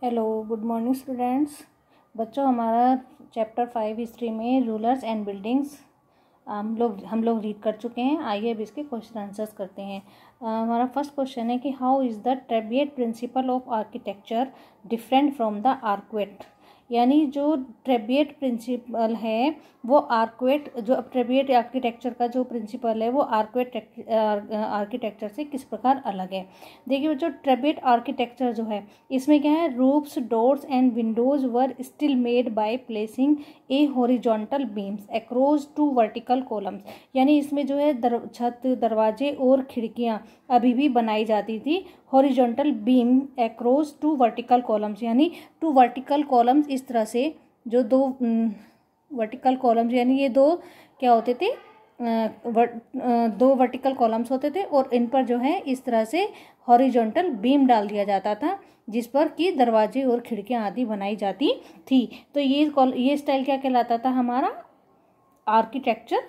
Hello, good morning students. बच्चों, हमारा chapter 5 history में रूलर्स एंड बिल्डिंग्स हम लोग रीड कर चुके हैं। आइए अब इसके क्वेश्चन आंसर्स करते हैं। हमारा फर्स्ट क्वेश्चन है कि how is the trabeate principle of architecture different from the arcuate. यानी जो ट्रेबिएट प्रिंसिपल है वो ट्रेबिएट आर्किटेक्चर का जो प्रिंसिपल है वो आर्क्वेट आर्किटेक्चर से किस प्रकार अलग है। देखिए बच्चों, ट्रेबिएट आर्किटेक्चर जो है इसमें क्या है, roofs, doors and windows were still made by placing a horizontal beams across two vertical columns. यानी इसमें जो है छत, दरवाजे और खिड़कियां अभी भी बनाई जाती थी horizontal beam across two vertical columns. यानी टू वर्टिकल कॉलम्स, इस तरह से जो दो वर्टिकल कॉलम्स, यानी ये दो क्या होते थे, दो वर्टिकल कॉलम्स होते थे और इन पर जो है इस तरह से हॉरिजॉन्टल बीम डाल दिया जाता था जिस पर कि दरवाजे और खिड़कियां आदि बनाई जाती थी। तो ये स्टाइल क्या कहलाता था हमारा, आर्किटेक्चर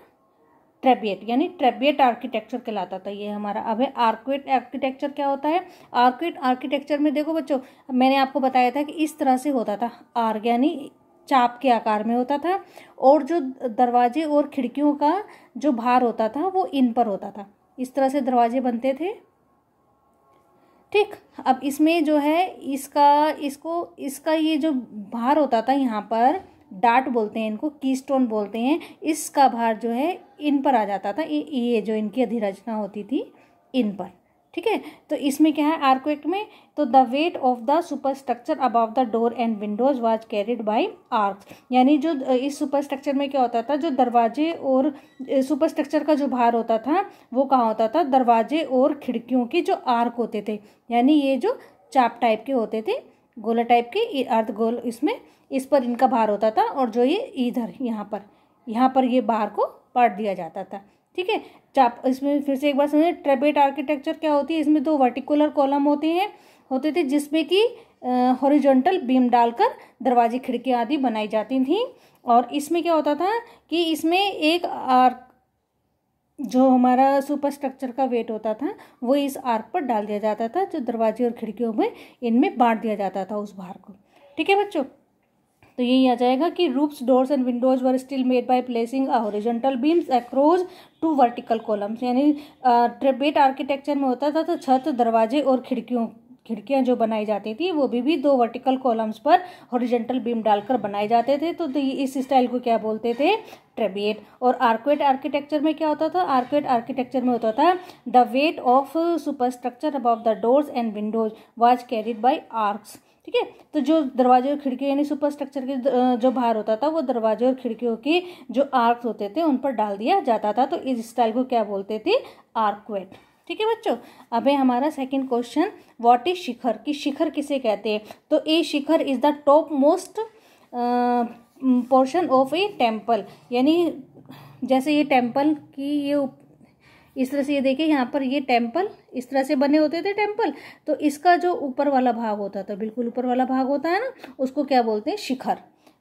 ट्रेबिएट, यानी ट्रेबिएट आर्किटेक्चर कहलाता था ये हमारा। अब है आर्क्वेट आर्किटेक्चर। क्या होता है आर्क्वेट आर्किटेक्चर में? देखो बच्चों, मैंने आपको बताया था कि इस तरह से होता था, आर्क यानी चाप के आकार में होता था और जो दरवाजे और खिड़कियों का जो भार होता था वो इन पर होता था। इस तरह से दरवाजे बनते थे। ठीक, अब इसमें जो है इसका ये जो भार होता था, यहाँ पर डार्ट बोलते हैं इनको, कीस्टोन बोलते हैं, इसका भार जो है इन पर आ जाता था, ये जो इनकी अधिरचना होती थी इन पर। ठीक है, तो इसमें क्या है आर्क्वेट में, तो the weight of the superstructure above the door and Windows was carried by arcs. यानी जो इस सुपरस्ट्रक्चर में क्या होता था, जो दरवाजे और सुपरस्ट्रक्चर का जो भार होता था वो कहाँ होता था, दरवाजे और खिड़कियों के जो आर्क होते थे, यानी ये जो चाप टाइप के होते थे, गोला टाइप के अर्ध गोल, इसमें इस पर इनका भार होता था और जो ये इधर यहाँ पर ये भार को पाट दिया जाता था। ठीक है, चाप, इसमें फिर से एक बार समझे, ट्रेबिएट आर्किटेक्चर क्या होती है, इसमें दो वर्टिकुलर कॉलम होते थे जिसमें कि हॉरिजॉन्टल बीम डालकर दरवाजे, खिड़कियां आदि बनाई जाती थी। और इसमें क्या होता था कि इसमें एक आर्क, जो हमारा सुपर स्ट्रक्चर का वेट होता था वो इस आर्क पर डाल दिया जाता था, जो दरवाजे और खिड़कियों में इनमें बांट दिया जाता था उस भार को। ठीक है बच्चों, तो यही आ जाएगा कि roofs, doors and windows were still made by placing a horizontal beams across two vertical columns. यानी ट्रेबिएट आर्किटेक्चर में होता था तो छत, दरवाजे और खिड़कियां जो बनाई जाती थी वो भी दो वर्टिकल कॉलम्स पर हॉरिजॉन्टल बीम डालकर बनाए जाते थे। तो इस स्टाइल को क्या बोलते थे, ट्रेबिएट। और आर्क्वेट आर्किटेक्चर में क्या होता था, आर्क्वेट आर्किटेक्चर में होता था the weight of superstructure above the doors and Windows was carried by arcs. ठीक है, तो जो दरवाजे और खिड़कियां यानी सुपर स्ट्रक्चर के जो भार होता था वो दरवाजे और खिड़कियों के जो आर्क्स होते थे उन पर डाल दिया जाता था। तो इस स्टाइल को क्या बोलते थे, आर्क्वेट। ठीक है बच्चों, अब है हमारा second question, what is shikhara, कि शिखर किसे कहते हैं। तो a shikhara is the topmost portion of a temple. यानी जैसे ये टेम्पल की ये इस तरह से, ये देखिए यहाँ पर ये टेम्पल इस तरह से बने होते थे टेम्पल, तो इसका जो ऊपर वाला भाग होता था, बिल्कुल ऊपर वाला भाग होता है ना, उसको क्या बोलते हैं, शिखर।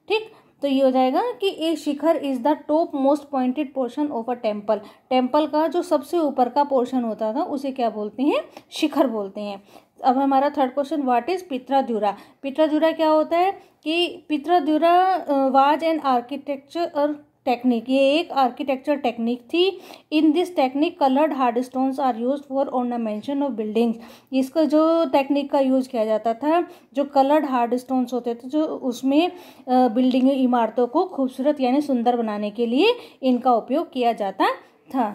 ठीक, तो ये हो जाएगा कि a shikhara is the topmost pointed portion of a temple. Temple का जो सबसे ऊपर का पोर्शन होता था उसे क्या बोलते हैं, शिखर बोलते हैं। अब हमारा third question, what is pietra dura. Pietra dura क्या होता है कि पित्राद्युरा वाज एन आर्किटेक्चर और टेक्निक, ये एक आर्किटेक्चर टेक्निक थी। In this technique coloured hard stones are used for ornamentation of buildings. इसका जो टेक्निक का यूज किया जाता था, जो कलर्ड हार्ड स्टोन्स होते थे, जो उसमें बिल्डिंग इमारतों को खूबसूरत यानी सुंदर बनाने के लिए इनका उपयोग किया जाता था।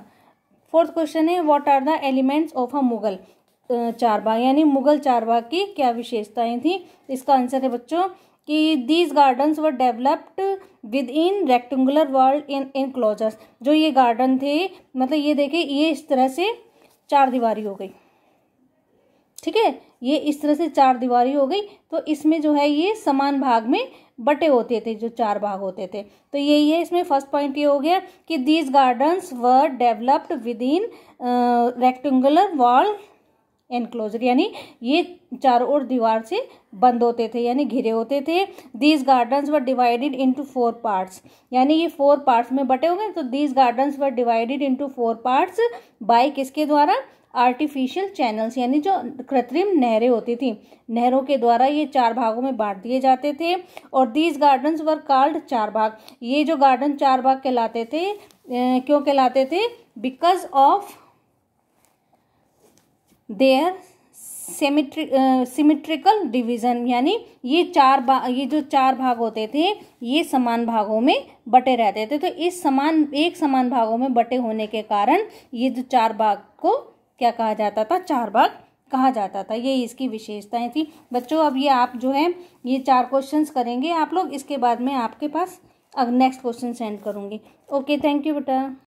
फोर्थ क्वेश्चन है, what are the elements of a Mughal charbagh. यानी मुगल चारबाग की क्या विशेषताएं थी। इसका आंसर है बच्चों कि these gardens were developed with in rectangular world in enclosures. जो ये गार्डन थे, मतलब ये देखिए, ये इस तरह से चार दीवारी हो गई। ठीक है, ये इस तरह से चार दीवारी हो गई, तो इसमें जो है ये समान भाग में बटे होते थे, जो चार भाग होते थे। तो यही है, इसमें फर्स्ट पॉइंट ये हो गया कि these gardens were developed with in rectangular wall enclosure, यानी ये चारों ओर दीवार से बंद होते थे यानी घिरे होते थे। These gardens were divided into 4 parts, यानी ये 4 पार्ट्स में बटे हो गए। तो these gardens were divided into 4 parts bye किसके द्वारा, आर्टिफिशियल चैनल्स, यानी जो कृत्रिम नहरें होती थी, नहरों के द्वारा ये 4 भागों में बांट दिए जाते थे। और these gardens were called Charbagh. ये जो गार्डन चारबाग कहलाते थे, क्यों कहलाते थे? Because of their symmetrical division, यानी ये जो 4 भाग होते थे ये समान भागों में बटे रहते थे। तो इस एक समान भागों में बटे होने के कारण ये जो 4 भाग को क्या कहा जाता था? चारबाग कहा जाता था। ये इसकी विशेषताएं थी। बच्चों अब ये आप जो है ये 4 क्वेश्चंस करेंगे आप लोग, इसके बाद में आपके पास अब नेक्स्ट क्वेश्चन सेंड करूंगी। ओके, थैंक यू बेटा।